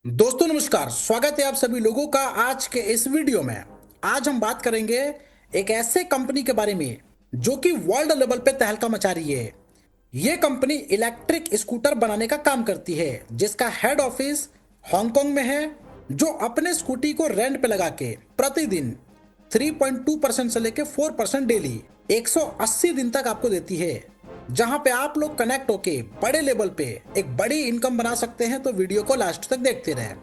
दोस्तों नमस्कार, स्वागत है आप सभी लोगों का आज के इस वीडियो में। आज हम बात करेंगे एक ऐसे कंपनी के बारे में जो कि वर्ल्ड लेवल पे तहलका मचा रही है। ये कंपनी इलेक्ट्रिक स्कूटर बनाने का काम करती है जिसका हेड ऑफिस हांगकांग में है, जो अपने स्कूटी को रेंट पे लगा के प्रतिदिन 3.2% से लेके 4% डेली 180 दिन तक आपको देती है, जहां पे आप लोग कनेक्ट होके बड़े लेवल पे एक बड़ी इनकम बना सकते हैं। तो वीडियो को लास्ट तक देखते रहें।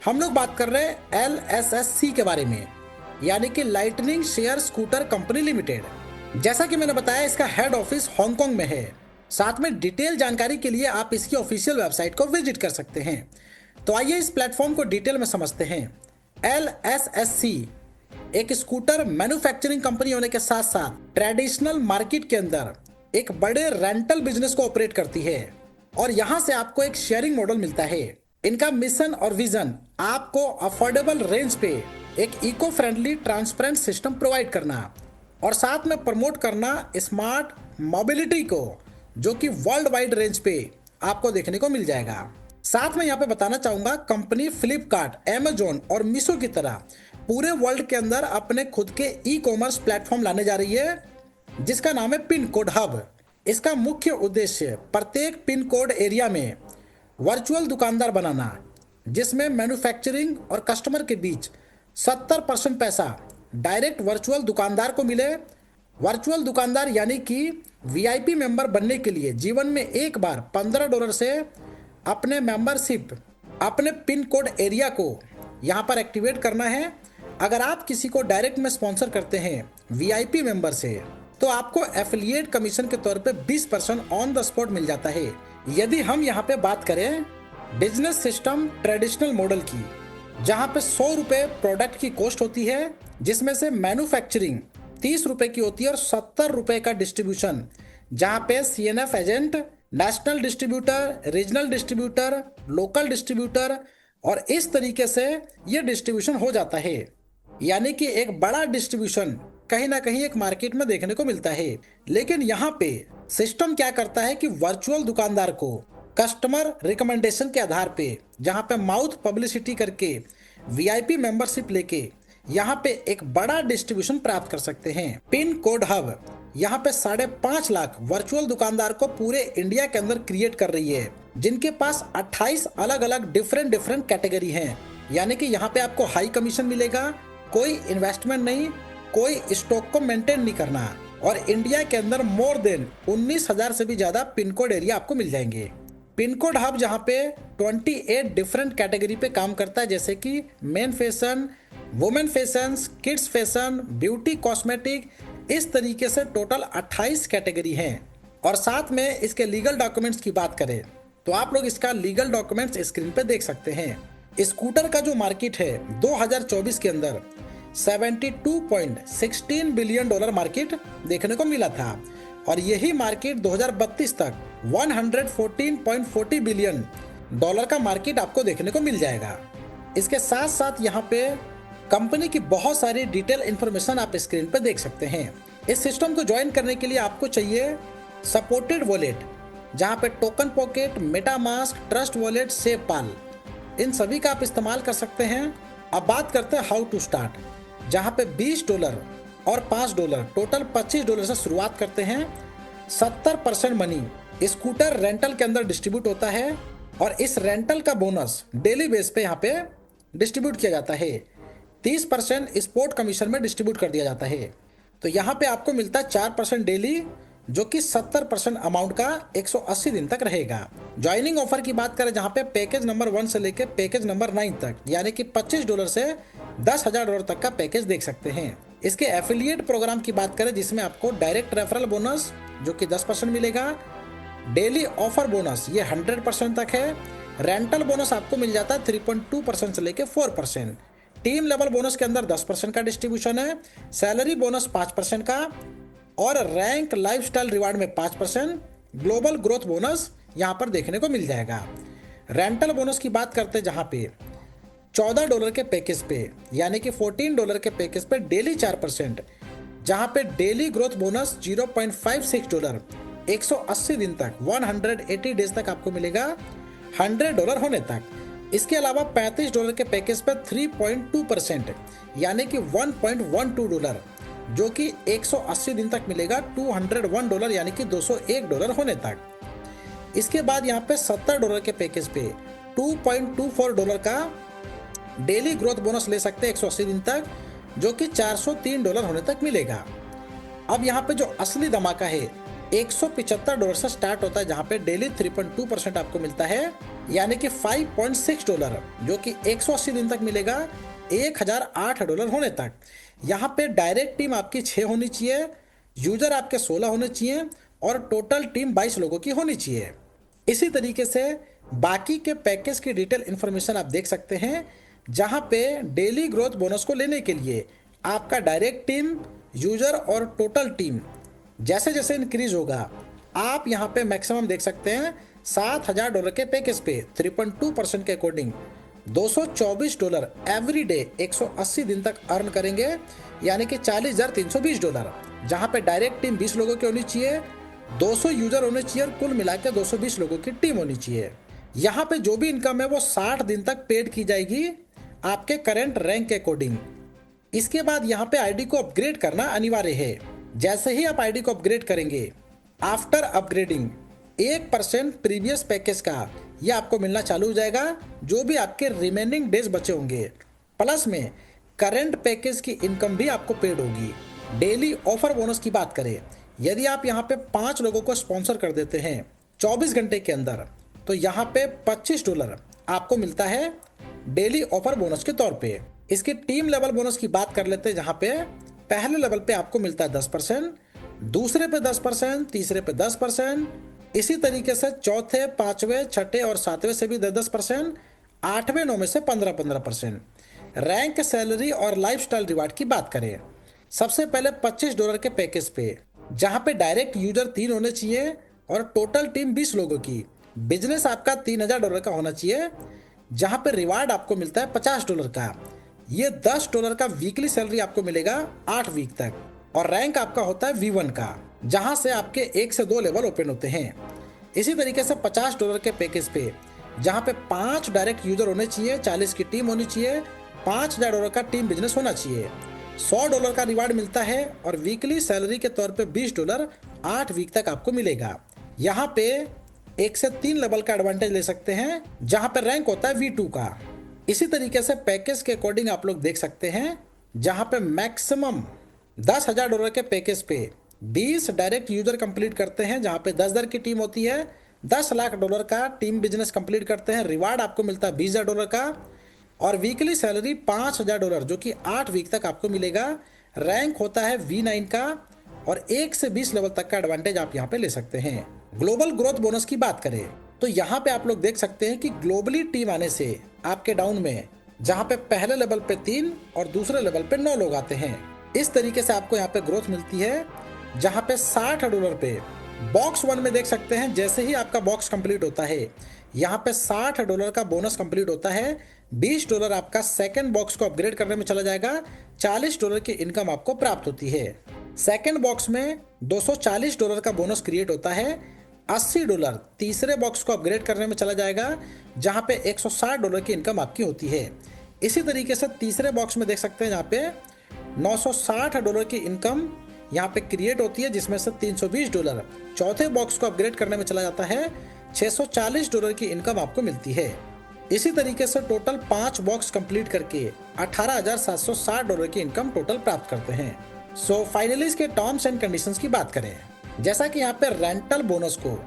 हम लोग बात कर रहे हैं LSSC के बारे में, यानी कि lightning share scooter company limited. जैसा कि मैंने बताया, इसका हेड ऑफिस हांगकांग में है। साथ में डिटेल जानकारी के लिए आप इसकी ऑफिशियल वेबसाइट को विजिट कर सकते हैं। तो आइए इस प्लेटफॉर्म को डिटेल में समझते हैं। LSSC एक स्कूटर मैन्युफैक्चरिंग कंपनी होने के साथ साथ ट्रेडिशनल मार्केट के अंदर एक बड़े रेंटल बिजनेस को ऑपरेट करती है और यहां से आपको एक शेयरिंग मॉडल मिलता है। इनका मिशन और विजन आपको अफोर्डेबल रेंज पे एक eco friendly transparent system provide करना और साथ में प्रमोट करना स्मार्ट मोबिलिटी को, जो कि वर्ल्ड वाइड रेंज पे आपको देखने को मिल जाएगा। साथ में यहाँ पे बताना चाहूंगा, कंपनी फ्लिपकार्ट, अमेजोन और मीशो की तरह पूरे वर्ल्ड के अंदर अपने खुद के ई कॉमर्स प्लेटफॉर्म लाने जा रही है जिसका नाम है पिन कोड हब। इसका मुख्य उद्देश्य प्रत्येक पिन कोड एरिया में वर्चुअल दुकानदार बनाना, जिसमें मैन्युफैक्चरिंग और कस्टमर के बीच 70% पैसा डायरेक्ट वर्चुअल दुकानदार को मिले। वर्चुअल दुकानदार यानी कि VIP मेंबर बनने के लिए जीवन में एक बार $15 से अपने मेंबरशिप अपने पिन कोड एरिया को यहाँ पर एक्टिवेट करना है। अगर आप किसी को डायरेक्ट में स्पॉन्सर करते हैं VIP मेंबर से, तो आपको एफिलिएट कमीशन के तौर पे 20% ऑन द स्पॉट मिल जाता है। यदि हम यहाँ पे बात करें बिजनेस सिस्टम ट्रेडिशनल मॉडल की, जहाँ पे 100 रुपए प्रोडक्ट की कॉस्ट होती है, जिसमें से मैन्युफैक्चरिंग 30 रुपए की होती है और 70 रुपए का डिस्ट्रीब्यूशन, जहाँ पे CNF agent, national distributor, regional distributor, local distributor और इस तरीके से ये डिस्ट्रीब्यूशन हो जाता है। यानी कि एक बड़ा डिस्ट्रीब्यूशन कहीं ना कहीं एक मार्केट में देखने को मिलता है। लेकिन यहाँ पे सिस्टम क्या करता है कि वर्चुअल दुकानदार को कस्टमर रिकमेंडेशन के आधार पे, जहाँ पे माउथ पब्लिसिटी करके VIP मेंबरशिप लेके यहाँ पे एक बड़ा डिस्ट्रीब्यूशन प्राप्त कर सकते हैं। पिन कोड हब यहाँ पे 5.5 लाख वर्चुअल दुकानदार को पूरे इंडिया के अंदर क्रिएट कर रही है, जिनके पास 28 अलग अलग डिफरेंट कैटेगरी हैं। यानी कि यहाँ पे आपको हाई कमीशन मिलेगा, कोई इन्वेस्टमेंट नहीं, कोई स्टॉक को मेंटेन नहीं करना, और इंडिया के अंदर मोर देन 19,000 से भी ज्यादा पिन कोड एरिया आपको मिल जाएंगे। पिन कोड हब जहाँ पे 28 डिफरेंट कैटेगरी पे काम करता है, जैसे कि main fashion, women fashion, kids fashion, beauty, cosmetic, इस तरीके से टोटल 28 कैटेगरी हैं। और साथ में इसके लीगल डॉक्यूमेंट्स की बात करें तो आप लोग इसका लीगल डॉक्यूमेंट्स स्क्रीन पे देख सकते हैं। स्कूटर का जो मार्केट है 2024 के अंदर $72.16 बिलियन मार्केट देखने को मिला था, और यही मार्केट 2032 तक $114.40 बिलियन का मार्केट आपको देखने को मिल जाएगा। इसके साथ साथ यहाँ पे कंपनी की बहुत सारी डिटेल इंफॉर्मेशन आप स्क्रीन पे देख सकते हैं। इस सिस्टम को ज्वाइन करने के लिए आपको चाहिए सपोर्टेड वॉलेट, जहाँ पे token pocket, metamask, trust wallet, SafePal, इन सभी का आप इस्तेमाल कर सकते हैं। अब बात करते हैं हाउ टू स्टार्ट, जहाँ पे $20 और $5 टोटल $25 से शुरुआत करते हैं। 70% मनी स्कूटर रेंटल के अंदर डिस्ट्रीब्यूट होता है और इस रेंटल का बोनस डेली बेस पे यहाँ पे डिस्ट्रीब्यूट किया जाता है। 30% स्पोर्ट कमीशन में डिस्ट्रीब्यूट कर दिया जाता है। तो यहाँ पे आपको मिलता है 4% डेली, जो कि 70% अमाउंट का 180 दिन तक रहेगा। ज्वाइनिंग ऑफर की बात करें, जहाँ पे पैकेज नंबर 1 से लेके पैकेज नंबर 9 तक, यानी कि $25 से $10,000 तक का पैकेज देख सकते हैं। इसके एफिलिएट प्रोग्राम की बात करें, जिसमें आपको डायरेक्ट रेफरल बोनस जो कि 10% मिलेगा, डेली ऑफर बोनस ये 100% तक है, रेंटल बोनस आपको मिल जाता है 3.2% से लेके 4%, टीम लेवल बोनस के अंदर 10% का डिस्ट्रीब्यूशन है, सैलरी बोनस 5% का, और रैंक लाइफस्टाइल रिवार्ड में 5%, ग्लोबल ग्रोथ बोनस यहाँ पर देखने को मिल जाएगा। रेंटल बोनस की बात करते हैं, जहाँ पे $14 के पैकेज पे, यानी कि $14 के पैकेज पे डेली 4%, जहाँ पे डेली ग्रोथ बोनस $0.56 180 दिन तक 180 डेज तक आपको मिलेगा $100 होने तक। इसके अलावा $35 के पैकेज पे 3.2% यानी कि $1.12 जो कि 180 दिन तक मिलेगा $201 यानी कि $201 होने तक। इसके बाद यहाँ पे $70 के पैकेज पे $2.24 का डेली ग्रोथ बोनस ले सकते हैं 180 दिन तक, जो कि $403 होने तक मिलेगा। अब यहाँ पे जो असली धमाका है $175 से स्टार्ट होता है, जहाँ पे डेली 3.2% आपको मिलता है यानी कि $5.6 जो कि 180 दिन तक मिलेगा $1008 होने तक। यहाँ पे डायरेक्ट टीम आपकी 6 होनी चाहिए, यूजर आपके 16 होने चाहिए और टोटल टीम 22 लोगों की होनी चाहिए। इसी तरीके से बाकी के पैकेज की डिटेल इंफॉर्मेशन आप देख सकते हैं, जहाँ पे डेली ग्रोथ बोनस को लेने के लिए आपका डायरेक्ट टीम, यूजर और टोटल टीम जैसे जैसे इंक्रीज होगा, आप यहाँ पे मैक्सिमम देख सकते हैं $7000 के पैकेज पे 3.2% के अकॉर्डिंग $224 एवरी डे 180 दिन तक अर्न करेंगे यानी कि $40,320, जहाँ पे डायरेक्ट टीम 20 लोगों की होनी चाहिए, 200 यूजर होने चाहिए और कुल मिला के 220 लोगों की टीम होनी चाहिए। यहाँ पे जो भी इनकम है वो 60 दिन तक पेड की जाएगी आपके करंट रैंक के अकॉर्डिंग। इसके बाद यहाँ पे आईडी को अपग्रेड करना अनिवार्य है। जैसे ही आप आईडी को अपग्रेड करेंगे, आफ्टर अपग्रेडिंग 1% प्रीवियस पैकेज का ये आपको मिलना चालू हो जाएगा, जो भी आपके रिमेनिंग डेज बचे होंगे। प्लस में करंट पैकेज की इनकम भी आपको पेड होगी। डेली ऑफर बोनस की बात करें, यदि आप यहाँ पे 5 लोगों को स्पॉन्सर कर देते हैं 24 घंटे के अंदर, तो यहाँ पे $25 आपको मिलता है डेली ऑफर बोनस के तौर पे। इसकी टीम लेवल बोनस की बात कर लेते हैं, जहाँ पे पहले लेवल पे आपको मिलता है 10%, दूसरे पे 10%, तीसरे पे 10%, इसी तरीके से चौथे, पांचवे, छठे और सातवें से भी 10%, आठवें, नौवें से 15%। रैंक, सैलरी और लाइफस्टाइल रिवार्ड की बात करें, सबसे पहले $25 के पैकेज पे, जहाँ पे डायरेक्ट यूजर 3 होने चाहिए और टोटल टीम 20 लोगों की, बिजनेस आपका $3000 का होना चाहिए, जहाँ पे रिवार्ड आपको मिलता है $50 का। ये $10 का वीकली सैलरी आपको मिलेगा 8 वीक तक, और रैंक आपका होता है V1 का, जहां से आपके 1 से 2 लेवल ओपन होते हैं। इसी तरीके से $50 के पैकेज पे, जहां पे 5 डायरेक्ट यूजर होने चाहिए, 40 की टीम होनी चाहिए, $5000 का टीम बिजनेस होना चाहिए, $100 का रिवार्ड मिलता है और वीकली सैलरी के तौर पे $20 8 वीक तक आपको मिलेगा। यहाँ पे 1 से 3 लेवल का एडवांटेज ले सकते हैं, जहां पे रैंक होता है V2 का। इसी तरीके से पैकेज के अकॉर्डिंग आप लोग देख सकते हैं, जहां पे मैक्सिमम $10,000 के पैकेज पे 20 डायरेक्ट यूजर कंप्लीट करते हैं, जहां पे 10 की टीम होती है, $10 लाख का टीम बिजनेस कंप्लीट करते हैं, रिवार्ड आपको मिलता है $20,000 का और वीकली सैलरी $5,000 जो कि 8 वीक तक आपको मिलेगा। रैंक होता है V9 का और 1 से 20 लेवल तक का एडवांटेज आप यहाँ पे ले सकते हैं। ग्लोबल ग्रोथ बोनस की बात करें तो यहाँ पे आप लोग देख सकते हैं कि ग्लोबली टीम आने से आपके डाउन में, जहाँ पे पहले लेवल पे 3 और दूसरे लेवल पे 9 लोग आते हैं, इस तरीके से आपको यहाँ पे ग्रोथ मिलती है, जहाँ पे $60 पे बॉक्स 1 में देख सकते हैं, जैसे ही आपका बॉक्स कंप्लीट होता है, यहाँ पे $60 का बोनस कंप्लीट होता है, $20 आपका सेकंड बॉक्स को अपग्रेड करने में चला जाएगा, $40 की इनकम आपको प्राप्त होती है। सेकंड बॉक्स में $240 का बोनस क्रिएट होता है, $80 तीसरे बॉक्स को अपग्रेड करने में चला जाएगा, जहां पे $160 की इनकम आपकी होती है। इसी तरीके से तीसरे बॉक्स में देख सकते हैं, जहां पे $960 की इनकम यहाँ पे क्रिएट होती है, जिसमें से $320 चौथे बॉक्स को अपग्रेड करने में चला जाता है, $640 की इनकम आपको मिलती है। इसी तरीके से टोटल 5 बॉक्स कंप्लीट करके $18,760 की इनकम टोटल प्राप्त करते हैं। सो फाइनली इसके टर्म्स एंड कंडीशंस की बात करें, जैसा कि यहाँ पे रेंटल बोनस को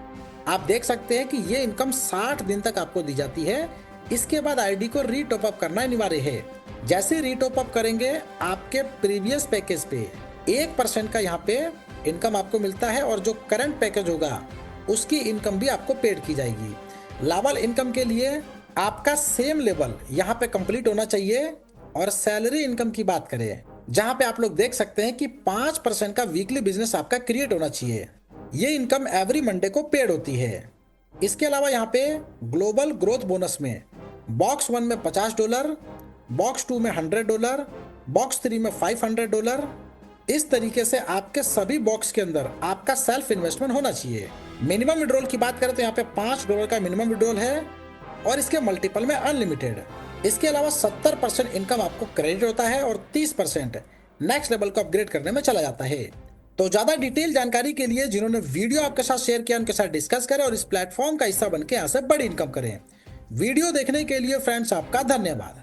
आप देख सकते हैं कि ये इनकम 60 दिन तक आपको दी जाती है। इसके बाद आईडी को रीटॉप अप करना अनिवार्य है। जैसे रीटॉप अप करेंगे, आपके प्रीवियस पैकेज पे 1% का यहाँ पे इनकम आपको मिलता है और जो करंट पैकेज होगा उसकी इनकम भी आपको पेड की जाएगी। लेवल इनकम के लिए आपका सेम लेवल यहाँ पे कंप्लीट होना चाहिए। और सैलरी इनकम की बात करें, जहां पे आप लोग देख सकते हैं कि 5% का वीकली बिजनेस आपका क्रिएट होना चाहिए। ये इनकम एवरी मंडे को पेड होती है। इसके अलावा यहाँ पे ग्लोबल ग्रोथ बोनस में बॉक्स 1 में $50, बॉक्स 2 में $100, बॉक्स 3 में $500। इस तरीके से आपके सभी बॉक्स के अंदर आपका सेल्फ इन्वेस्टमेंट होना चाहिए। मिनिमम विड्रॉल की बात करें तो यहाँ पे $5 का मिनिमम विड्रॉल है और इसके मल्टीपल में अनलिमिटेड। इसके अलावा 70% इनकम आपको क्रेडिट होता है और 30% नेक्स्ट लेवल को अपग्रेड करने में चला जाता है। तो ज्यादा डिटेल जानकारी के लिए जिन्होंने वीडियो आपके साथ शेयर किया उनके साथ डिस्कस करें और इस प्लेटफॉर्म का हिस्सा बनकर यहाँ से बड़ी इनकम करें। वीडियो देखने के लिए फ्रेंड्स आपका धन्यवाद।